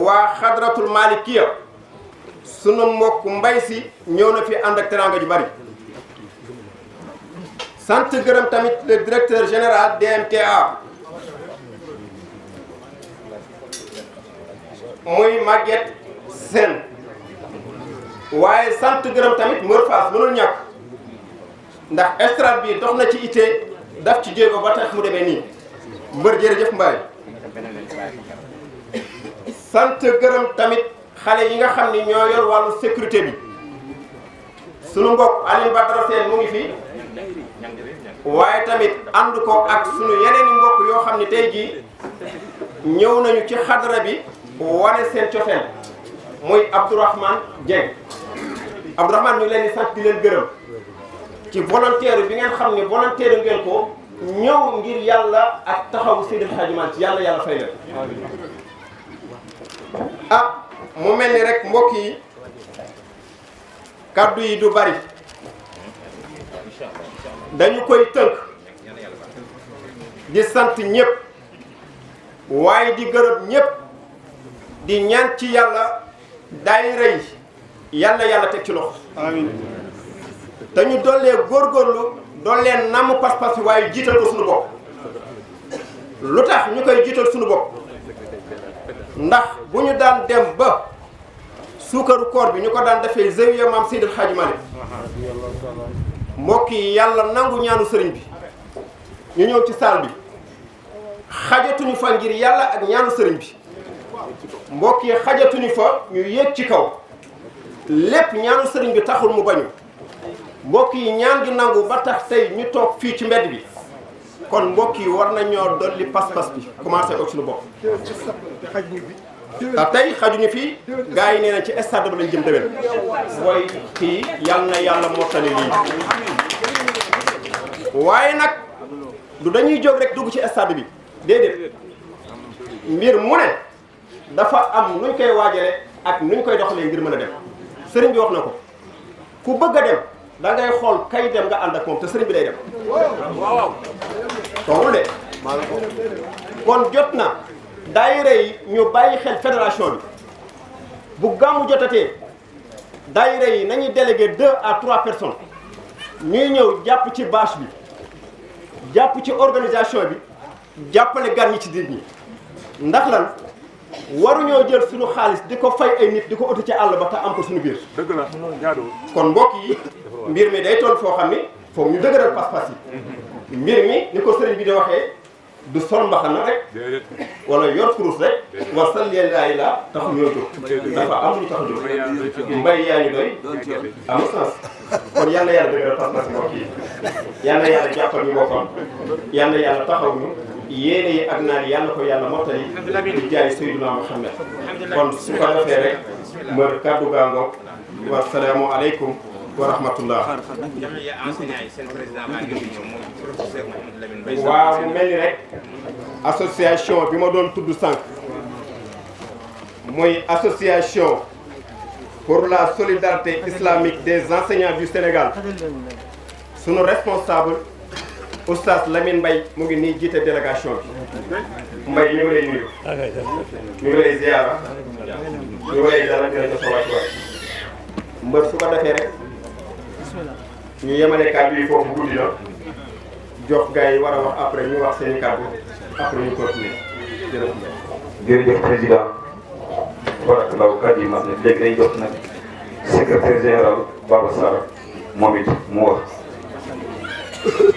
waa xadratul malikiya sunu mbokk mbay si ñëw na fi ànd ak teranga ju bari sant gërëm tamit le directeur général DMTA muy Maguette Sène waaye sant gërëm tamit Mor Fass mënul ñàkk ndax estrade bi dox na ci ité daf ci jéego ba tax mu demee nii mbër jërëjëf Mbaye sant gërëm tamit xale yi nga xam ni ñoo yor wàllu sécurité bi sunu mbokk Alioune Badara Sène mu ngi fi waaye tamit ànd ko ak sunu yeneen i mbokk yoo xam ni tey jii ñëw nañu ci xadra bi wane seen cofeel muy Abdourahmane Dieng Abdourahmane ñu ngi leen di sant di leen gërëm ci volontaire bi ngeen xam ne volontaire ngeen ko ñëw ngir yàlla ak taxawu Seydil Hadji Malick ci yàlla fay leen mu mel ni rek mbokk yi kaddu yi du bari dañu koy tënk di sant ñëpp waaye di gërëm ñëpp di ñaan ci yàlla daayira yi yàlla teg ci loxo amiin te ñu dollee góorgóorlu dollee namm pas-pas yi waaye jiital ko suñu bopp lu tax ñu koy jiital suñu bopp ndax bu ñu daan dem ba suukaru koor bi ñu ko daan defee zawiya maam Seydil Hadji Malick mbokk yi yàlla nangu ñaanu sëriñ bi ñu ñëw ci saal bi xajatuñu fa ngir yàlla ak ñaanu sëriñ bi mbokk yi xajatuñu fa ñu yéeg ci kaw lépp ñaanu sëriñ bi taxul mu bañu mbokk yi ñaan gi nangu ba tax tey ñu toog fii ci mbedd bi kon mbokk yi war nañoo dolli pas-pas bi commencé ko suñu bopp te tey xajuñu fii gars yi nee na ci stade ba lañ jëm déwén mooy kii yal na yàlla mottali lii waaye nag du dañuy jóg rek dugg ci stade bi déedéet mbir mu ne dafa am nuñ koy waajale ak nuñ koy doxalee ngir mën a dem sëriñ bi wax na ko ku bëgg a dem da ngay xool kay dem nga ànd ak moom te sëriñ bi day dem waaw toogul de kon jot na daayira yi ñu bàyyi xel fédération bi bu gàmmu jotatee daayira yi nañuy délégué 2 à 3 personnes ñuy ñëw jàpp ci bâche bi jàpp ci organisation bi jàppale gan ñi ci nit ñi ndax lan waruñoo jël suñu xaalis di ko fay ay nit di ko uti ci àll ba te am ko suñu biir. dëgg la jaadu. kon mbokk yi mbir mi day toll foo xam ni foog ñu dëgëral pas-pas yi mbir mi ni ko sëriñ bi di waxee du sol mbaxana rek wala yor kurus rek wasal leen laay laa taxu ñoo jóg dafa am lu tax a jóg mbay yaa ñu doy amul sens kon yal na yàlla dëgëral pas-pas mbokk yi yal na yàlla jàppal ñu boppam yal na yàlla taxaw ñu yéene yi ak naan yàlla ko yàlla mottali di jaay Seydina Muhammad kon su ko defee rek ma kàddu gaa ngoog wa salaamu aleykum wa rahmatullah. waaw mu mel ni rek association bi ma doon tudd sànq mooy association pour la solidarité islamique des enseignants du Sénégal sunu responsable Oustaz Lamine Mbaye mu ngi nii jiite délégation bi Mbaye ñu ngi lay nuyu ñu ngi lay ziara ñu ngi lay dara dina sa wàccuwaay mbër su ko defee rek ñu yemale kàddu yi foofu guddi na jox gars yi war a wax après ñu wax seen i kàddu après ñu continuer jërëjëf président barakallahu kàddu yi mat na léegi day jox nag secrétaire général Baba Sarr moom it mu wax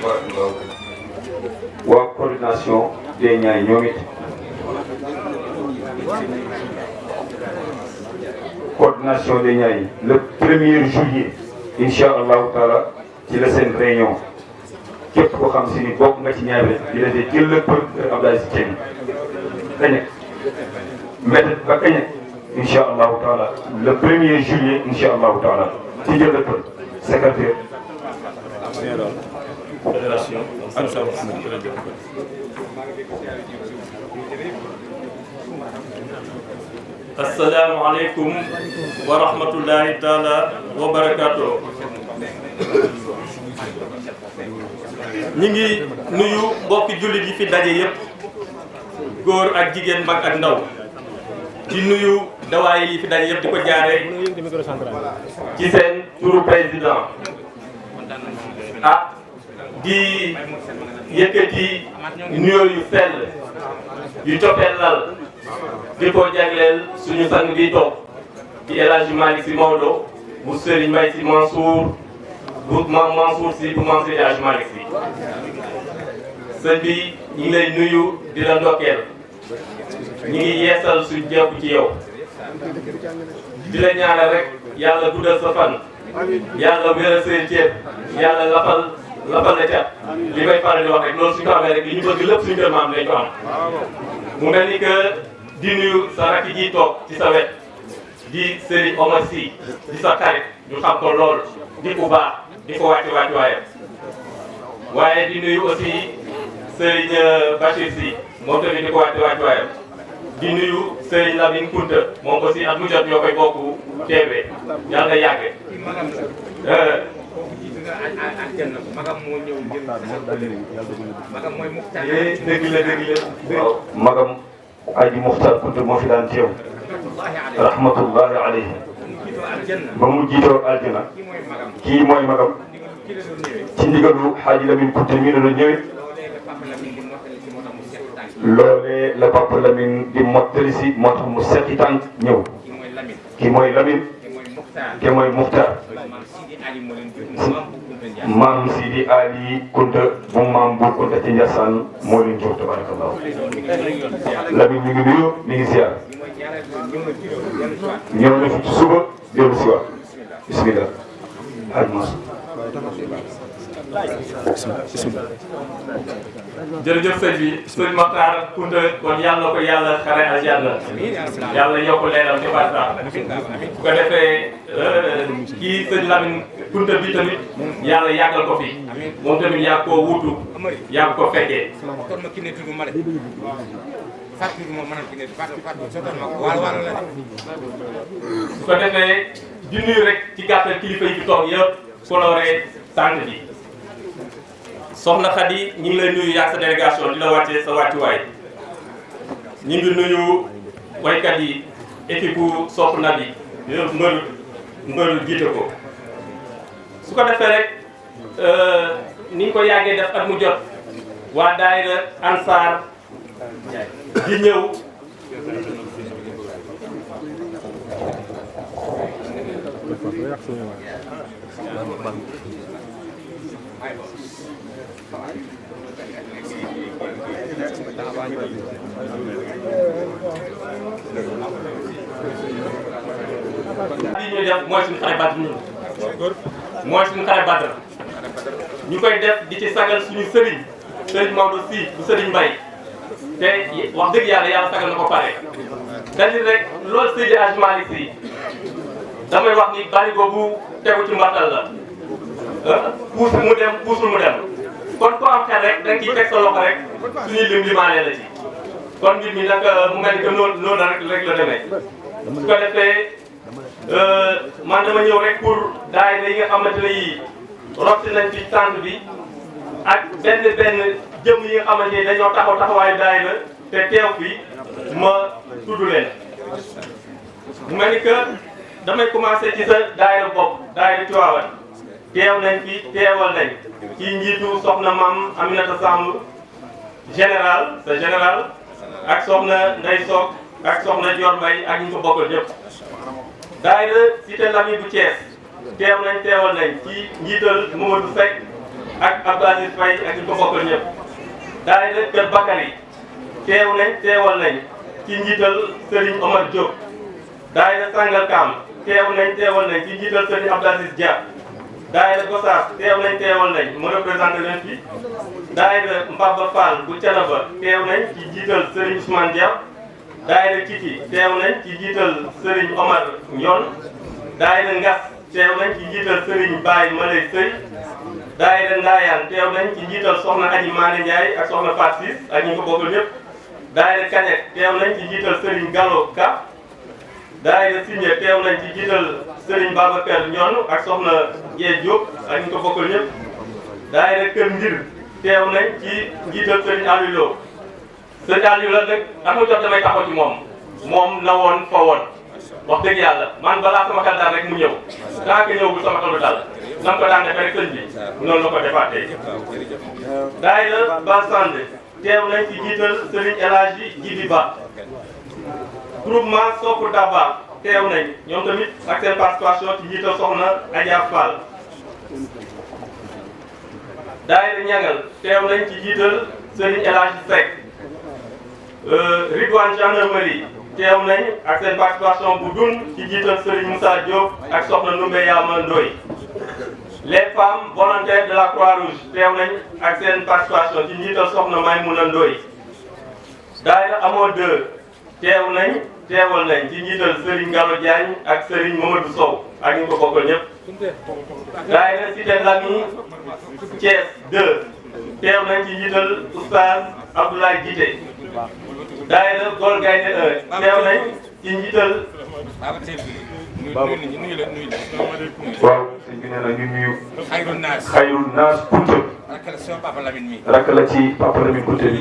barakallahu waa coordination des Niayes ñoom it coordination des Niayes le 1er juillet incha allahu taala ci la seen réunion képp koo xam si ni bokk nga ci Niayes rek di la dee jël la kër Abdoulaye Sy Dieng kañe méthode ba kañe incha allahu taala le 1er juillet incha allahu taala ci jël la kër secrétaire fédération assalaamu aleykum wa rahmatullahi taala wa barakaatu. ñi ngi nuyu mbokki jullit yi fi daje yépp góor ak jigéen mag ak ndaw di nuyu dawaay yi fi daje yëpp di ko jaaree ci seen turu président di yëkkati nuyoo yu sell yu cofeelal di ko jagleel suñu sang bi toog di El Hadji Malick Sy Maodo bu Serigne Mbaye Sy Mansour bu Mansour Sy bu Mansour El Hadji Malick Sy sëñ bi ñu ngi lay nuyu di la ndokkeel ñu ngi yeesal suñ jàpp ci yow di la ñaanal rek yàlla guddal sa fan yàlla wéral seen ceeb yàlla lafal la cat li may faral di wax rek loolu suñu ko amee rek li ñu bëgg lépp suñu kër maam dañ ko am mu mel ni que di nuyu sa rakk ji toog ci sa wet di Serigne Omar Sy di sa xarit ñu xam ko lool di ku baax di ko wàcc waayam waaye di nuyu aussi Serigne Bachir Sy moom tamit di ko wàcc waayam di nuyu Serigne Lamine Kounta moom aussi at mu jot ñoo koy bokk teewee yàlla na yàgg. magam moo ñëw magam mooy Muxtaar. dëgg la. waaw magam Aji Muxtaar Kounta moo fi daan teew. rahmatullahi alayhi. ba mu jiitoo aljana. kii mooy magam. ci ndigalu Xaaji Lamine Kounta mii la doon ñëwee. loolee la Papa Lamine di mottali si moo tax mu seqi tànk ñëw. kii mooy Lamine. kii mooy Muxtaar. maam Sidi Ali Kounta bu maam bu Kounta ci Ndiassane moo leen jox tabarakallah. Lamine ñu ngi nuyu mi ngi ziar. ñëw na fi ci suba dellu si waat bismillah. jërëjëf sëñ bi sëñ Makhtar Kounta kon yàlla ko yàlla xare aljanna yàlla yokk leeram ci barsax bu ko defee kii sëñ Lamine Kounta bi tamit yàlla yàggal ko fi moom tamit yaa koo wuutu yaa ko fekkee. bu ko defee di nuyu rek ci gàttal kilifa yi fi toog yëpp coloré sant bi. soxna Khady ñu ngi lay nuyu yaa sa délégation di la wàccee sa wàccuwaay ñu ngi nuyu waykat yi équipe Sopp Nabi mbëru jiite ko su ko defee rek ni ñu ko yàggee def at mu jot waa daayira Ansar di ñëw lii ñuy def mooy suñu xare Badr ñun mooy suñu xare Badr ñu koy def di ci sagal suñu sëriñ Maodo Sy bu sëriñ Mbaye te wax dëgg yàlla sagal na ko pare c'est-à-dire rek loolu Seydi Hadji Malick Sy damay wax ni bari boobu tegu ci mbattal la puusul mu dem kon ko am xel rek da nga ciy teg sa loxo rek suñuy lim limaale la ci kon mbir mi nag mu mel ni que noonu rek la demee su ko defee man dama ñëw rek pour daayira yi nga xamante ne yii rotti nañ ci centre bi ak benn jëm yi nga xamante ne dañoo taxawaayu daayira te teew fi ma tudd leen mu mel ni que damay commencé ci sa daayira bopp daayira Tivaouane teew nañ fi teewal nañ ci njiitu soxna Mame Aminata Samb général ak soxna Ndeye Sock ak soxna Dior Mbaye ak ñu ko bokkal ñëpp. daayira Cité Lamy bu Thiès teewal nañ ci njiital Mamadou Seck ak Abdou Aziz Faye ak ñu ko bokkal ñëpp. daayira Kër Bakary teewal nañ ci njiital Serigne Omar Diop. daayira Sangalkam teewal nañ ci njiital Serigne Abdou Aziz Dia. daayira Gossas teewal nañ mu représenté leen fi. daayira Mbaba Fall bu Thiénaba teew nañ ci njiital Serigne Ousmane Dia. daayira Kiti teew nañ ci njiital Serigne Omar Ndion. daayira Ngas teew nañ ci njiital Serigne Baye Malay Sey. daayira Ndayane teew nañ ci njiital Soxna Aji Mané Ndiaye ak Soxna Fatou Ciss ak ñi ko bokkal ñëpp. daayira Kañek teew nañ ci njiital Serigne Gallo Ka. daayira Sindia teew nañ ci njiital Serigne Babacar Ndion ak Soxna Dieng Diop ak ñi ko bokkal ñëpp. daayira Kër Ndir teew nañ ci njiital Serigne Aliou Lo. Serigne Aliou la nag am nga jot damay taxaw ci moom moom na woon fa woon wax dëgg yàlla man balaa sama xel daal rek mu ñëw tant que ñëwul sama xel du dal nan ko daan defee rek sëñ bi noonu la ko defaatee. daayira Bassande teew nañ ci jiital Serigne El Hadji Djibi Ba groupement Sokku Daba teew nañ ñoom tamit ak seen participation ci jiital soxna Adja Fall. daayira Ñangal teew nañ ci jiital Serigne El Hadji Seck. Ridwan gendarmerie teew nañ ak seen participation bu dun ci jiital Serigne Moussa Diop ak soxna Ndoumbé Yama Ndoye. les femmes volontaires de la Croix-Rouge teew nañ ak seen participation ci njiital soxna Maymouna Ndoye. daayira Amoo 2 teewal nañ ci njiital Serigne Gallo Diagne ak Serigne Mamadou Sow ak ñu ko bokkal ñëpp. daayira Cité Lamy Thiès 2 teew nañ ci njiital Oustaz Abdoulaye Djité. daayira Gol Gaynde 1 teew nañ ci njiital. waaw sëñ bi nee na ñu nuyu. Xayrul Naas Kunta. rakk la ci Papa Lamine Kunta bi.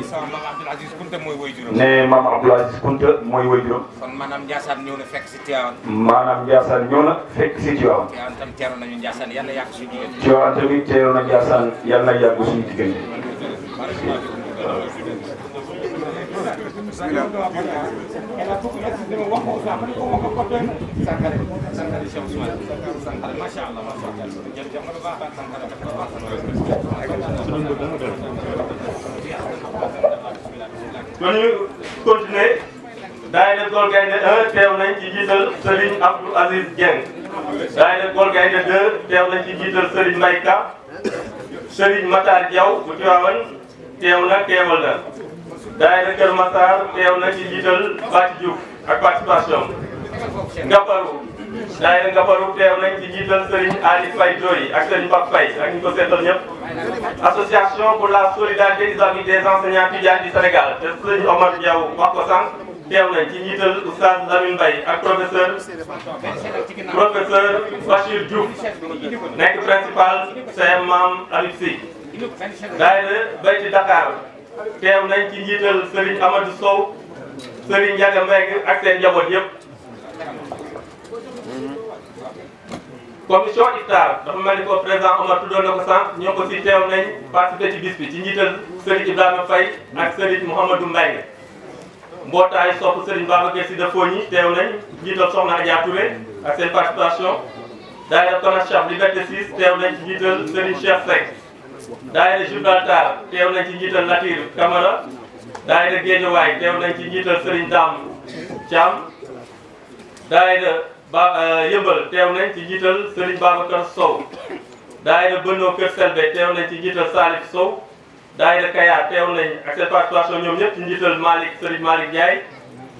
ne maam Abdoul Aziz Kunta mooy waajuram. kon maanaam Ndiassane ñëw na fekk si Tivaouane. maanaam Ndiassane ñëw na fekk si Tivaouane. Tivaouane tam teeroon nañu Ndiassane yàlla yàgg suñu diggante. Tivaouane tamit teeroon na Ndiassane yàlla na yàgg suñu diggante. kon ñu continuer daayira Gol Gaynde 1 teew nañ ci jiital Serigne Abdou Aziz Dieng. daayira Gol Gaynde 2 teew nañ ci jiital Serigne Mbaye Ka. Serigne Matar Diaw bu Tivaouane teewal na. daayira Kër Massar teew na ci jiital Bati Diouf ak participation. Ngaparu daayira Ngaparu teew nañ ci jiital Serigne Ali Faye Doy ak Serigne Pape Faye ak ñu ko seetal ñëpp. association pour la solidarité des amis des enseignants Tidianes du Sénégal te Serigne Omar Diaw wax ko sànq teew nañ ci jiital Oustaz Lamine Mbaye ak professeur Bachir Diouf nekk principal CM Mame Habib Sy. daayira Bayti Dakar teew nañ ci njiital Serigne Amadou Sow Serigne Ndiaga Mbengue ak seen njaboot yëpp. commission iftar dafa mel ni ko président Omar tuddoon na ko sànq ñoo ko si teew nañ participer ci bis bi ci njiital Serigne Ibrahima Faye ak Serigne Mouhamadou Mbengue. mbootaayu sopp Serigne Babacar Sy de Fogny teew nañ njiital Soxna Adja Touré ak seen participation. daayira Konachab Liberté 6 teew nañ ci njiital Serigne Cheikh Seck. daayira Gibraltar teew nañ ci njiital Latir Camara. daayira Guédiawaye teew nañ ci njiital Serigne Dame Thiam. daayira Yëmbal teew nañ ci njiital Serigne Babacar Sow. daayira Benno Kër Selbe teew nañ ci njiital Salif Sow. daayira Kayar teew nañ ak seen participation ñoom ñëpp ci njiital Serigne Malick Ndiaye.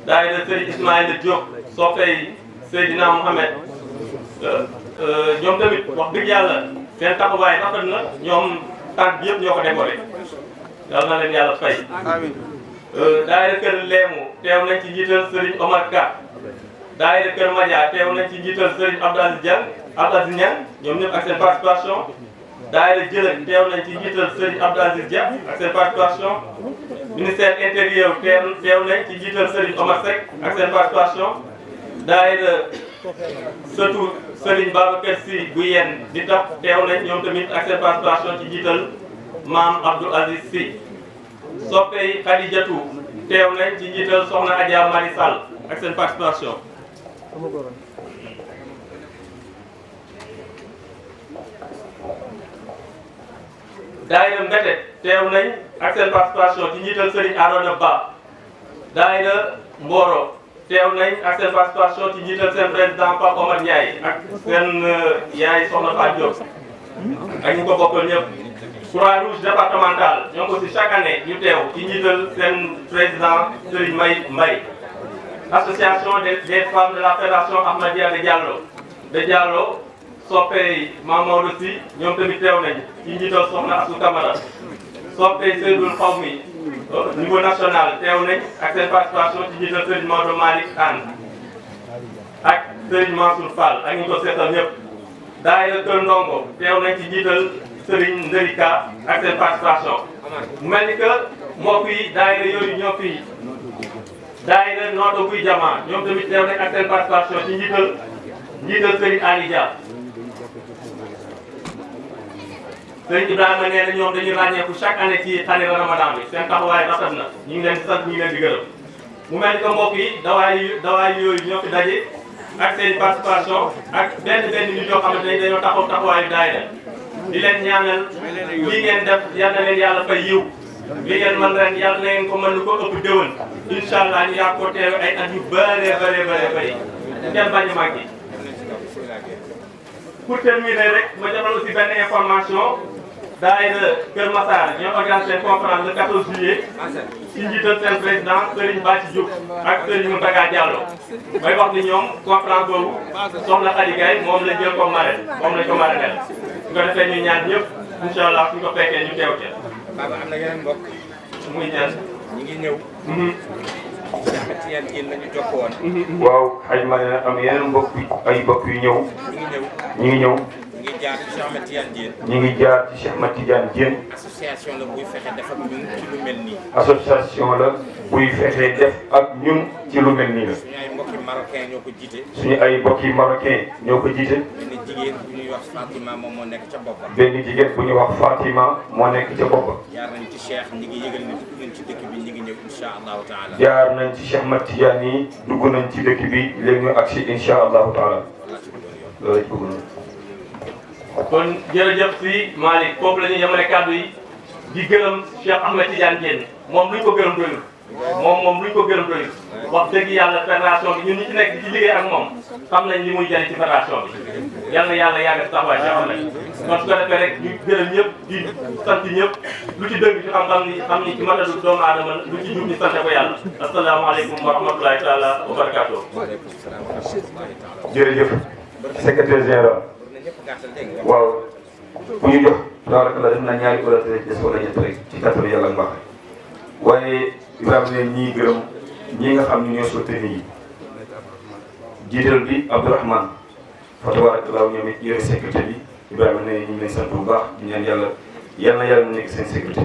daayira Serigne Ismaïla Diop soppey Seydina Mohamed. ñoom tamit wax dëgg yàlla seen taxawaay rafet na ñoom tànk bi yëpp ñoo ko décoré yàlla na leen yàlla fay. daayira Kër Leemu teew nañ ci njiital Serigne Omar Ka. daayira Kër Madia teew nañ ci njiital Serigne Abdou Aziz Niang ñoom ñëpp ak seen participation. daayira Jëlëg teew nañ ci njiital Serigne Abdou Aziz Dia ak seen participation. ministère intérieur teew nañ ci njiital Serigne Omar Seck ak seen participation. daayira surtout Serigne Babacar Sy bu yenn di tax teew nañ ñoom tamit ak seen participation ci njiital Maam Abdou Aziz Sy. soppey Khadijatou teew nañ ci njiital Soxna Adja Mari Sall ak seen participation. daayira Mbete teew nañ ak seen participation ci njiital Serigne Arona Ba. daayira Mboro teew nañ ak seen participation ci njiital seen président Pape Omar Ndiaye ak seen yaay Soxna Fatou Diop ak ñu ko bokkal ñëpp. Croix-Rouge départementale ñoo ko si chaque année ñu teew ci njiital seen président Serigne Mbaye. association des femmes de la fédération Ahmadiyya de Diallo soppey Mame Maodo Sy ñoom tamit teew nañ ci njiital Soxna Assou Camara. soppey Seydoul Xawmi niveau national teew nañ ak seen participation ci njiital Serigne Maodo Malick Anne ak Serigne Mansour Fall ak ñu ko seetal ñëpp. daayira Kër Ndongo teew nañ ci njiital Serigne Nderika ak seen participation. mu mel ni que mbokk yi daayira yooyu ñoo fi daayira Nooto Guy Jama ñoom tamit teew nañ ak seen participation ci njiital Serigne Ali Dia. Serigne Ibrahima nee na ñoom dañuy ràññeeku chaque année ci xale Ramadan bi seen taxawaay rafet na ñu ngi leen di sant ñu ngi leen di gërëm. mu mel ni que mbokk yi dawaay yooyu ñoo fi daje ak seen participation ak benn nit yoo xamante ne dañoo taxawaayu daayira di leen ñaanal li ngeen def yal na leen yàlla fay yiw li ngeen mën ren yàlla na ngeen ko mën lu ko ëpp déwén incha allah ñu yàgg ko teew ay at yu bëree kenn bañ a manqué. pour terminer rek ma joxal aussi benn information daayira Kër Massar ñoo organisé conférence le 14 juillet ci njiital seen président Serigne Bathie Diouf ak Serigne Mountaga Diallo may wax ni ñoom conférence boobu soxna Khady Gaye moom lañ jël comme marraine moom lañ ko marraine su ko defee ñu ñaan ñëpp incha allah suñ ko fekkee ñu teew ca. Baba am na yeneen mbokk. muy ñaan ñi ngi ñëw. ci yan yéen la ñu jokk woon. waaw xaj ma ne am yeneen mbokk ay mbokk yu ñëw. ñi ngi ñëw. ñu ngi jaar ci Cheikh Ahmed Tidiane Diène. ñu ngi jaar ci Cheikh Ahmed Tidiane Diène. association la buy fexe def ak ñun ci lu mel nii. association la buy fexe def ak ñun ci lu mel nii la. suñu ay mbokki marocain ñoo ko jiite. suñu ay mbokki marocain ñoo ko jiite. benn jigéen bu ñuy wax Fatima moom moo nekk ca boppam. benn jigéen bu ñuy wax Fatima moo nekk ca boppam. jaar nañ ci Cheikh ñi ngi yëgal ni dugg nañ ci dëkk bi ñi ngi ñëw incha allahu taala. jaar nañ ci Cheikh Ahmed Tidiane yi dugg nañ ci dëkk bi léegi ñu agsi incha allahu taala loolu lañ bëgg. kon jërëjëf si Malick foofu la ñuy yemale kàddu yi di gërëm Cheikh Ahmed Tidiane Diène moom luñ ko gërëm doyul moom luñ ko gërëm doyul wax dëgg yàlla fédération bi ñun ñi ci nekk di ci liggéey ak moom xam nañ li muy jëriñ ci fédération bi yal na yàlla yàgg si taxawaay Cheikh Ahmed kon su ko defee rek ñu gërëm ñëpp di sant ñëpp lu ci dëgg ci xam ni ci matalu doomu aadama lu ci jub ñu sante ko yàlla asalaamaaleykum wa rahmatulahi taala wa barakaatu. jërëjëf secrétaire général. waaw bu ñu jox daanaka la def na ñaari orateur des wala ñett rek ci kàttanu yàlla ak mbaax waaye Ibrahima ne ñii gërëm ñii nga xam ne ñoo soutenir yi jiital bi Abdourahmane fa tabarakallah ñoom it yore sécurité bi Ibrahima ne ñu ngi leen sant bu baax di ñaan yàlla yal na yàlla nekk seen sécurité.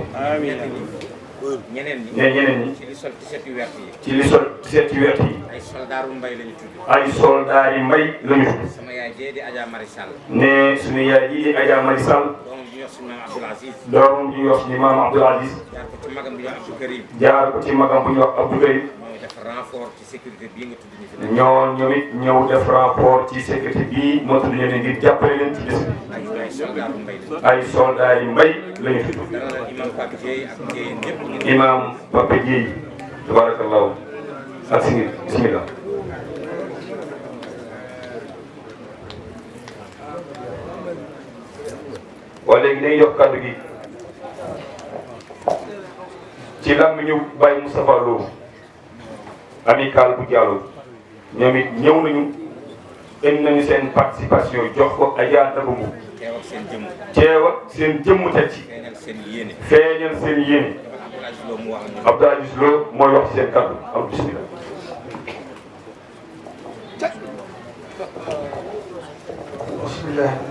ñeneen ñi ci li sol t-shirt yu vert yi. ci li sol t-shirt yu vert yi. ay soldaaru mbay lañu tudd. ay soldaar yi mbay lañu tudd. sama yaay jee di Adja Mari Sall. ne suñu yaay ji di Adja Mari Sall. doomam ji ñuy wax suñu maam Abdoul Aziz. doomam ji ñuy wax suñu maam Abdoul Aziz. jaar ko ci magam bi ñuy wax Abdou Karim. jaar ko ci magam bu ñuy wax Abdou Karim. ñoo def renfort ci sécurité bii nga tudd ñu fi nekk. ñoom it ñëw def rapport ci sécurité bii moo tudd ñu ne ngir jàppale leen ci bés bi. ay soldaaru mbay lañu. ay soldats yi mbay lañu tudd. dara la imam Pape Dieye ak Dieye ñëpp. imam Pape Dieye tabarakallahu ak si bismillah. waaye léegi dañuy jox kàddu gi ci làmmiñu Baye Moustapha Lo amical bu Diallo ñoom it ñëw nañu indi nañu seen participation jox ko Adja Daba Mbow. teew ak seen jëmm. teew ak seen jëmm teg ci. feeñal seen yéene. feeñal seen yéene. Abdou Aziz Lo mooy wax ci seen kàddu am bismillah. bismillah